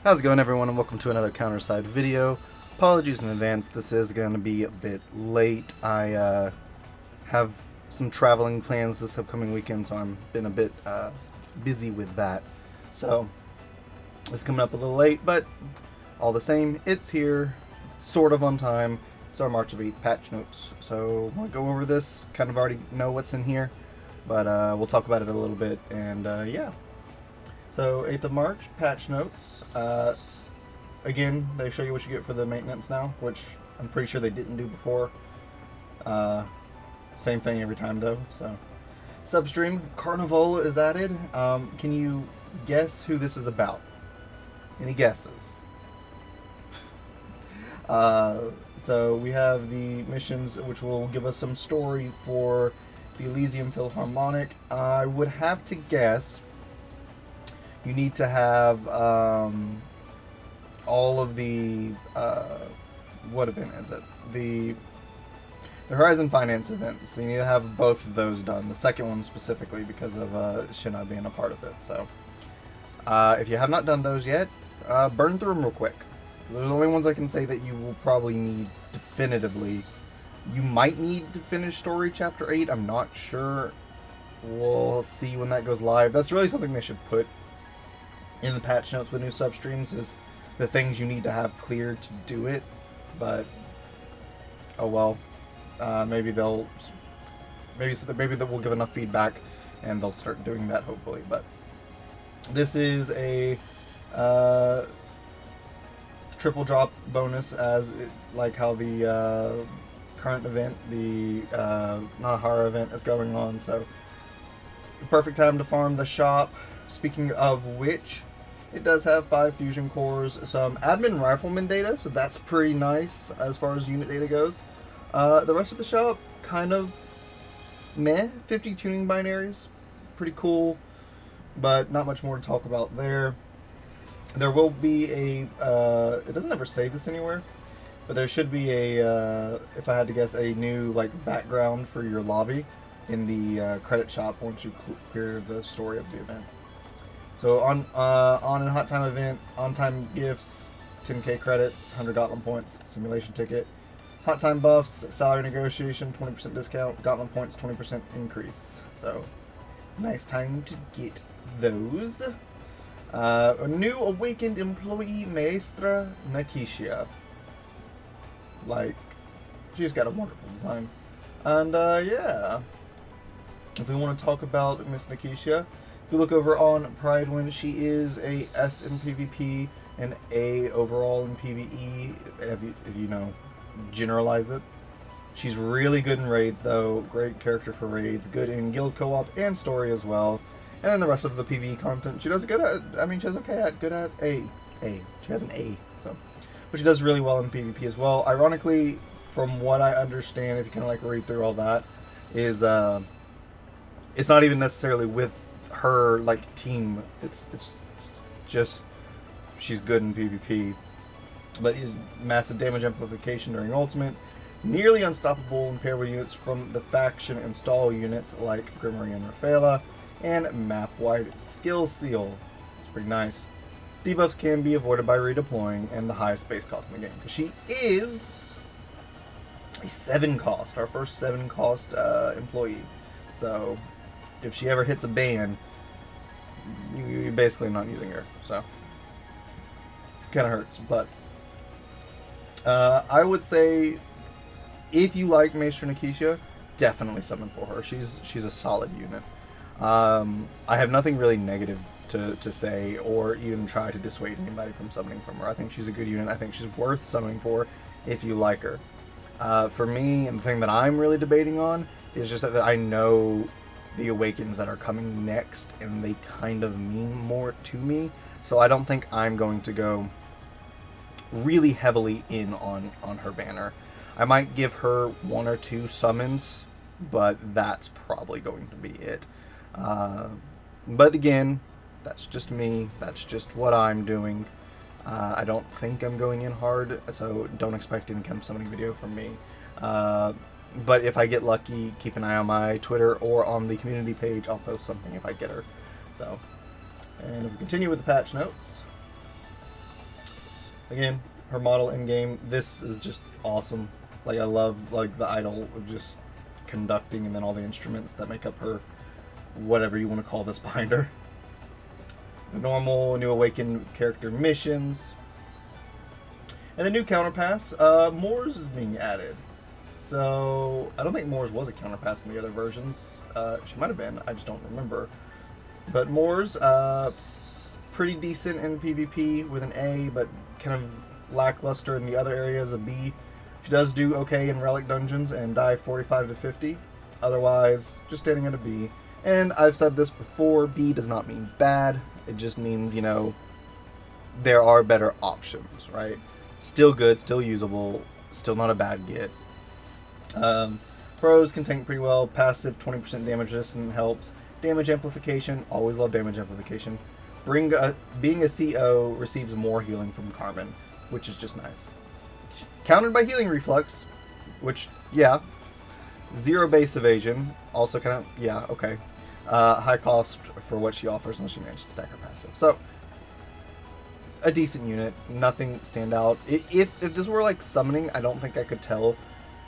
How's it going, everyone, and welcome to another Counterside video. Apologies in advance, this is going to be a bit late. I have some traveling plans this upcoming weekend, so I'm been a bit busy with that. So it's coming up a little late, but all the same, it's here, sort of on time. It's our March of 8 patch notes. So we'll go over this, kind of already know what's in here, but we'll talk about it a little bit, and yeah. So 8th of March, patch notes. Again, they show you what you get for the maintenance now, which I'm pretty sure they didn't do before. Same thing every time though. So Substream Carnival is added. Can you guess who this is about? Any guesses? So we have the missions, which will give us some story for the Elysium Philharmonic. I would have to guess you need to have all of the what event is it? The Horizon Finance events. So you need to have both of those done. The second one specifically because of Shinnai being a part of it. So if you have not done those yet, burn through them real quick. Those are the only ones I can say that you will probably need definitively. You might need to finish Story Chapter 8. I'm not sure. We'll see when that goes live. That's really something they should put in the patch notes with new substreams, is the things you need to have cleared to do it. But oh well, maybe they'll give enough feedback and they'll start doing that hopefully. But this is a triple drop bonus, like how the current event, the Nanahara event, is going on. So perfect time to farm the shop. Speaking of which, it does have 5 fusion cores, some admin rifleman data, so that's pretty nice as far as unit data goes. The rest of the shop, kind of meh. 50 tuning binaries, pretty cool, but not much more to talk about there. There will be a, it doesn't ever say this anywhere, but there should be a, if I had to guess, a new background for your lobby in the credit shop once you clear the story of the event. So on a hot time event, on time gifts, 10k credits, 100 Gauntlet points, simulation ticket. Hot time buffs, salary negotiation, 20% discount, Gauntlet points, 20% increase. So nice time to get those. A new awakened employee, Maestra Nakishia. She's got a wonderful design. And yeah, if we want to talk about Miss Nakishia, if you look over on Pridewind, she is a S in PvP and A overall in PvE, if you know, generalize it. She's really good in raids though, great character for raids, good in guild co-op and story as well. And then the rest of the PvE content she does good at. I mean, she does okay at, good at A. She has an A, so. But she does really well in PvP as well. Ironically, from what I understand, if you kind of read through all that, is it's not even necessarily with her team. It's just she's good in PvP, but is massive damage amplification during ultimate, nearly unstoppable when paired with units from the faction install units like Grimory and Rafaela, and map wide skill seal. It's pretty nice. Debuffs can be avoided by redeploying, and the highest base cost in the game, because she is a 7 cost, our first 7 cost employee. So if she ever hits a ban, you're basically not using her, so kind of hurts. But I would say if you like Maestra Nakishia, definitely summon for her. She's a solid unit. I have nothing really negative to say or even try to dissuade anybody from summoning from her. I think she's a good unit. I think she's worth summoning for if you like her. For me, and the thing that I'm really debating on is just that I know the awakens that are coming next, and they kind of mean more to me. So I don't think I'm going to go really heavily in on her banner. I might give her 1 or 2 summons, but that's probably going to be it. But again, that's just me. That's just what I'm doing. I don't think I'm going in hard, so don't expect any kind of summoning video from me. But if I get lucky, keep an eye on my Twitter or on the community page. I'll post something if I get her. So, and if we continue with the patch notes, Again, her model in game. This is just awesome. Like, I love like the idol of just conducting, and then all the instruments that make up her, whatever you want to call this behind her. The normal new awakened character missions, and the new counterpass. Moors is being added. So I don't think Moors was a counterpass in the other versions. She might have been. I just don't remember. But Moors, pretty decent in PvP with an A, but kind of lackluster in the other areas, a B. She does do okay in relic dungeons and die 45 to 50. Otherwise, just standing at a B. And I've said this before, B does not mean bad. It just means, you know, there are better options, right? Still good, still usable, still not a bad get. Pros can tank pretty well. Passive 20% damage resistance helps. Damage amplification, always love damage amplification. Being a CO receives more healing from Carmen, which is just nice. Countered by healing reflux, which, yeah. 0 base evasion, also kind of, yeah, okay. High cost for what she offers unless she manages to stack her passive. So, a decent unit, nothing stand out. If this were like summoning, I don't think I could tell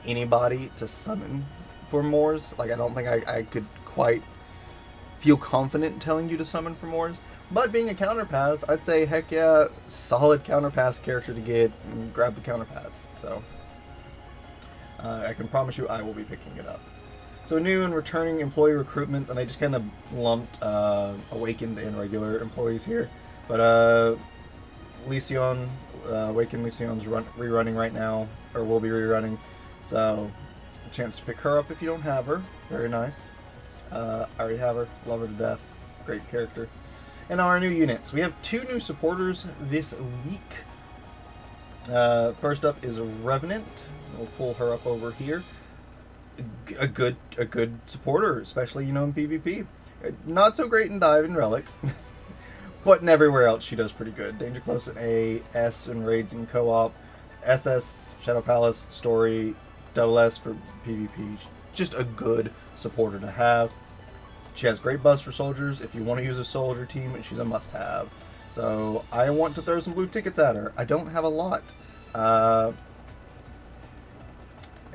anybody to summon for Moors. Like, I don't think I could quite feel confident telling you to summon for Moors. But being a counterpass, I'd say, heck yeah, solid counterpass character to get, and grab the counterpass. So, I can promise you I will be picking it up. So new and returning employee recruitments, and they just kind of lumped awakened and regular employees here. But Elysium, Awakened Elysium's rerunning right now, or will be rerunning. So, a chance to pick her up if you don't have her. Very nice. I already have her. Love her to death. Great character. And our new units. We have 2 new supporters this week. First up is Revenant. We'll pull her up over here. A good supporter, especially, you know, in PvP. Not so great in Dive and Relic, but in everywhere else she does pretty good. Danger Close in A, S in Raids and Co-op, SS, Shadow Palace, Story, double S for PvP. Just a good supporter to have. She has great buffs for soldiers. If you want to use a soldier team, she's a must-have. So I want to throw some blue tickets at her. I don't have a lot.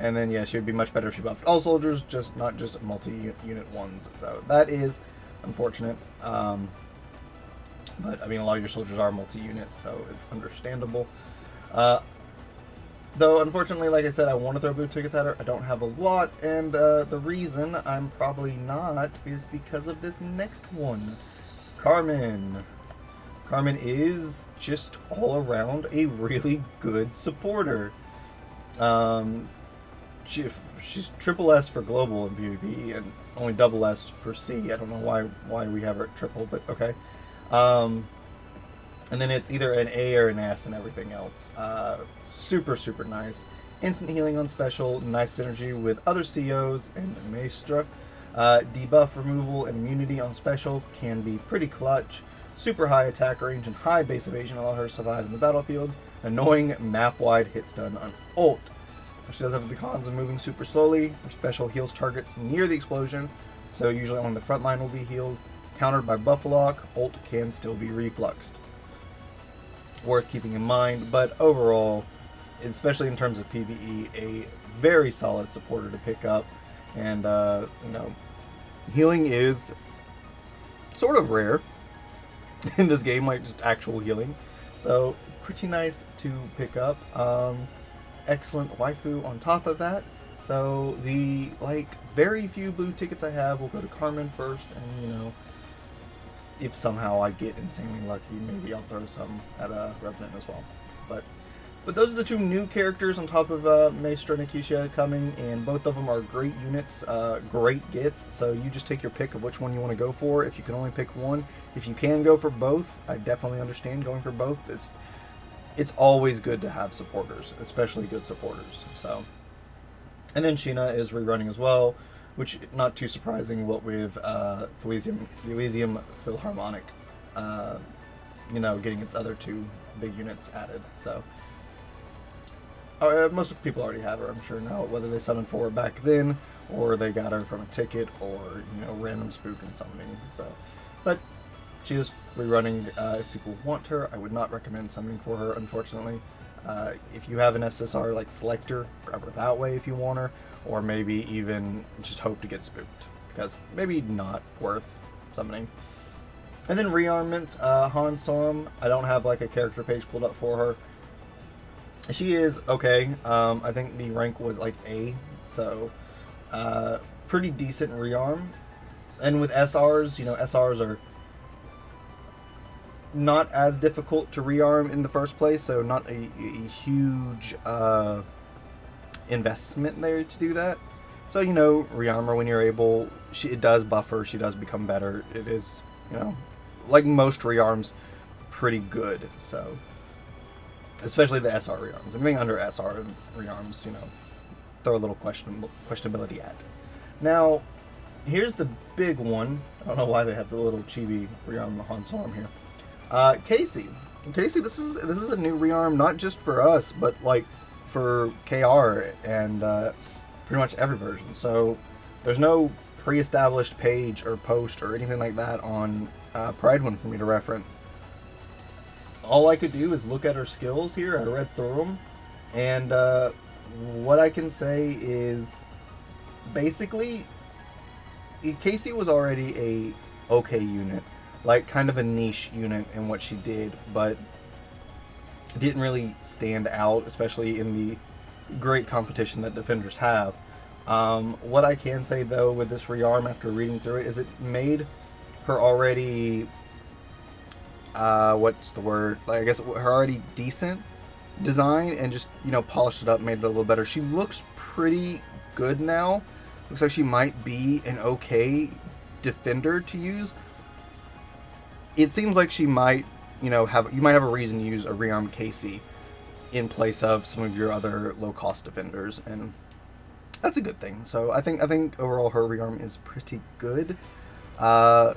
And then, yeah, she would be much better if she buffed all soldiers, just not just multi-unit ones. So that is unfortunate. But, I mean, a lot of your soldiers are multi-unit, so it's understandable. Though, unfortunately, like I said, I want to throw blue tickets at her. I don't have a lot, and the reason I'm probably not is because of this next one. Carmen. Carmen is just all around a really good supporter. She's triple S for global in PvP and only double S for C. I don't know why we have her at triple, but okay. And then it's either an A or an S and everything else. Super nice. Instant healing on special, nice synergy with other COs and Maestra. Debuff removal and immunity on special can be pretty clutch. Super high attack range and high base evasion allow her to survive in the battlefield. Annoying map-wide hit stun on ult. She does have the cons of moving super slowly. Her special heals targets near the explosion, so usually on the front line will be healed. Countered by Buffalock, ult can still be refluxed. Worth keeping in mind, but overall, especially in terms of PvE, a very solid supporter to pick up. And, you know, healing is sort of rare in this game, like just actual healing. So, pretty nice to pick up. Excellent waifu on top of that. So, the, like, very few blue tickets I have will go to Carmen first, and, you know, if somehow I get insanely lucky, maybe I'll throw some at Revenant as well. But those are the 2 new characters on top of Maestra and Akeisha coming, and both of them are great units, great gets, so you just take your pick of which one you want to go for. If you can only pick one, if you can go for both, I definitely understand going for both. It's always good to have supporters, especially good supporters. So, and then Sheena is rerunning as well, which not too surprising. What with Elysium Philharmonic, you know, getting its other 2 big units added. So, most people already have her, I'm sure now. Whether they summoned for her back then, or they got her from a ticket, or, you know, random spook and summoning. So, but She is rerunning if people want her. I would not recommend summoning for her, unfortunately. If you have an SSR like Selector, grab her that way if you want her, or maybe even just hope to get spooked, because maybe not worth summoning. And then rearmament, Han Sorum. I don't have like a character page pulled up for her. She is okay. I think the rank was like A, so pretty decent rearm. And with SRs, you know, SRs are not as difficult to rearm in the first place, so not a huge investment there to do that. So, you know, rearm her when you're able. It does buffer. She does become better. It is, you know, like most rearms, pretty good. So, especially the SR rearms. Anything under SR rearms, you know, throw a little questionability at. Now, here's the big one. I don't know why they have the little chibi rearm Han Sorum here. Casey, this is a new rearm, not just for us, but like for KR and pretty much every version. So there's no pre-established page or post or anything like that on Pride One for me to reference. All I could do is look at her skills here. I read through them, and what I can say is basically Casey was already a okay unit, like kind of a niche unit in what she did, but didn't really stand out, especially in the great competition that defenders have. What I can say though with this rearm after reading through it is it made her already what's the word, like I guess her already decent design, and just, you know, polished it up, made it a little better. She looks pretty good now. Looks like she might be an okay defender to use. It seems like she might, you know, you might have a reason to use a rearmed Casey in place of some of your other low-cost defenders, and that's a good thing. So I think overall her rearm is pretty good. Though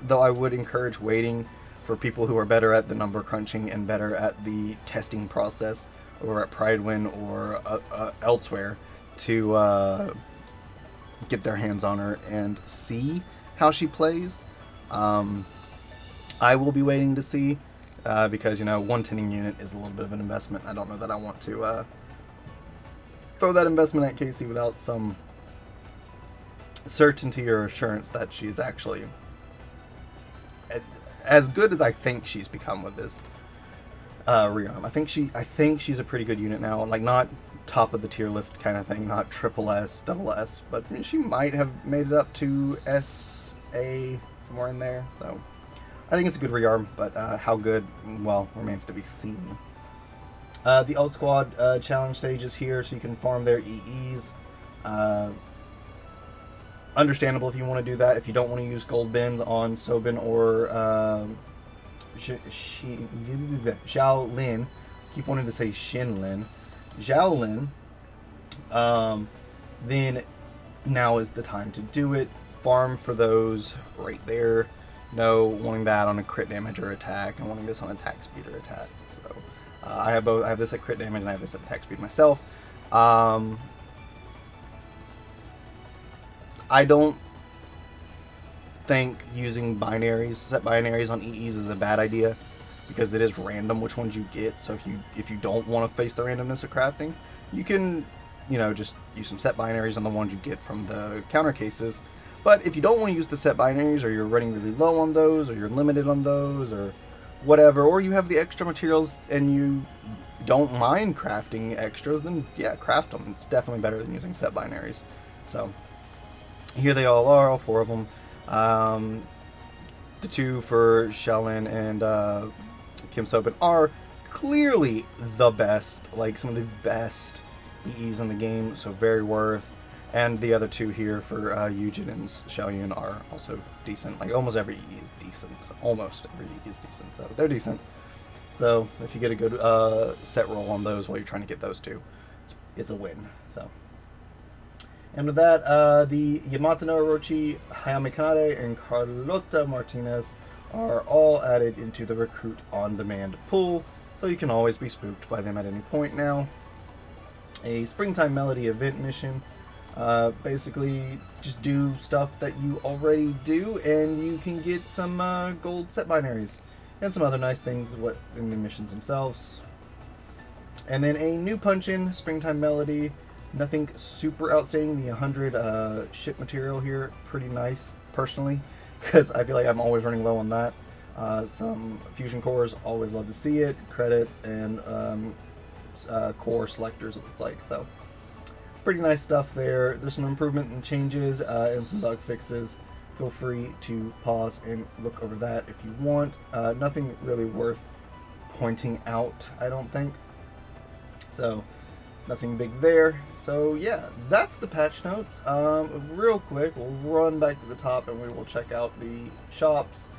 I would encourage waiting for people who are better at the number crunching and better at the testing process over at Pridewin or elsewhere to get their hands on her and see how she plays. I will be waiting to see because, you know, 110 unit is a little bit of an investment. I don't know that I want to throw that investment at Casey without some certainty or assurance that she's actually as good as I think she's become with this rearm. I think she's a pretty good unit now, like not top of the tier list kind of thing, not triple S, double S, but I mean, she might have made it up to SA, somewhere in there. So I think it's a good rearm, but how good, well, remains to be seen. The Alt Squad challenge stage is here, so you can farm their EEs. Understandable if you want to do that. If you don't want to use gold bins on Sobin or Xiao Lin, keep wanting to say Xin Lin, Xiao Lin, then now is the time to do it. Farm for those right there. No wanting that on a crit damage or attack, and wanting this on attack speed or attack. So I have both. I have this at crit damage and I have this at attack speed myself. I don't think using binaries, set binaries on EEs is a bad idea, because it is random which ones you get. So if you don't want to face the randomness of crafting, you can, you know, just use some set binaries on the ones you get from the counter cases. But if you don't want to use the set binaries, or you're running really low on those, or you're limited on those, or whatever, or you have the extra materials and you don't mind crafting extras, then yeah, craft them. It's definitely better than using set binaries. So here they all are, all four of them. The two for Xiaolin and Kim Sobin are clearly the best, like some of the best EEs in the game, so very worth. And the other two here for Yujin and Xiaoyun are also decent. Like almost every EE is decent. Almost every EE is decent, though. They're decent. So if you get a good set roll on those while you're trying to get those two, it's a win. So. And with that, the Yamato no Orochi, Hayame Kanade, and Carlota Martinez are all added into the Recruit on Demand pool, so you can always be spooked by them at any point now. A Springtime Melody event mission. Basically, just do stuff that you already do, and you can get some gold set binaries and some other nice things in the missions themselves. And then a new punch-in, Springtime Melody. Nothing super outstanding. The 100 ship material here, pretty nice, personally, because I feel like I'm always running low on that. Some fusion cores, always love to see it. Credits and core selectors, it looks like. So, pretty nice stuff there. There's some improvement and changes and some bug fixes. Feel free to pause and look over that if you want. Nothing really worth pointing out, I don't think. So, nothing big there. So yeah, that's the patch notes. Real quick, we'll run back to the top and we will check out the shops,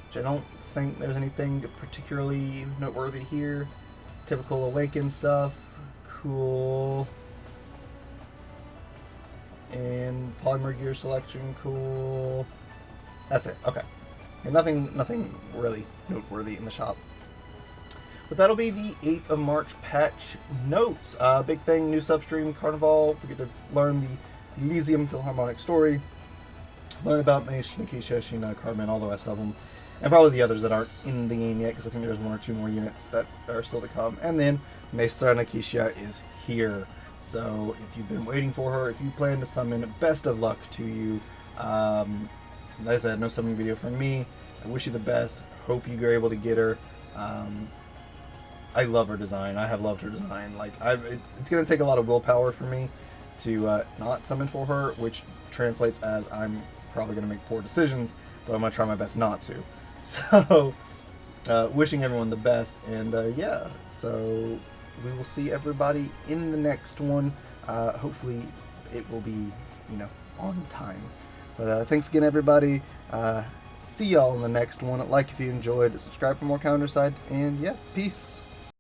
which I don't think there's anything particularly noteworthy here. Typical Awaken stuff. Cool. And polymer gear selection. Cool. That's it. Okay. And nothing really noteworthy in the shop. But that'll be the 8th of March patch notes. Big thing, new substream, Carnival. We get to learn the Elysium Philharmonic story. Learn about Mace, Nikisha, Sheena, Carmen, all the rest of them. And probably the others that aren't in the game yet, because I think there's 1 or 2 more units that are still to come. And then Maestra Nikisha is here. So if you've been waiting for her, if you plan to summon, best of luck to you. Like I said, no summoning video from me. I wish you the best. Hope you're able to get her. I love her design. I have loved her design. Like it's going to take a lot of willpower for me to not summon for her, which translates as I'm probably going to make poor decisions, but I'm going to try my best not to. So, wishing everyone the best, and yeah, so we will see everybody in the next one. Hopefully it will be, on time. But thanks again, everybody. See y'all in the next one. Like if you enjoyed, subscribe for more Counterside, and yeah, peace.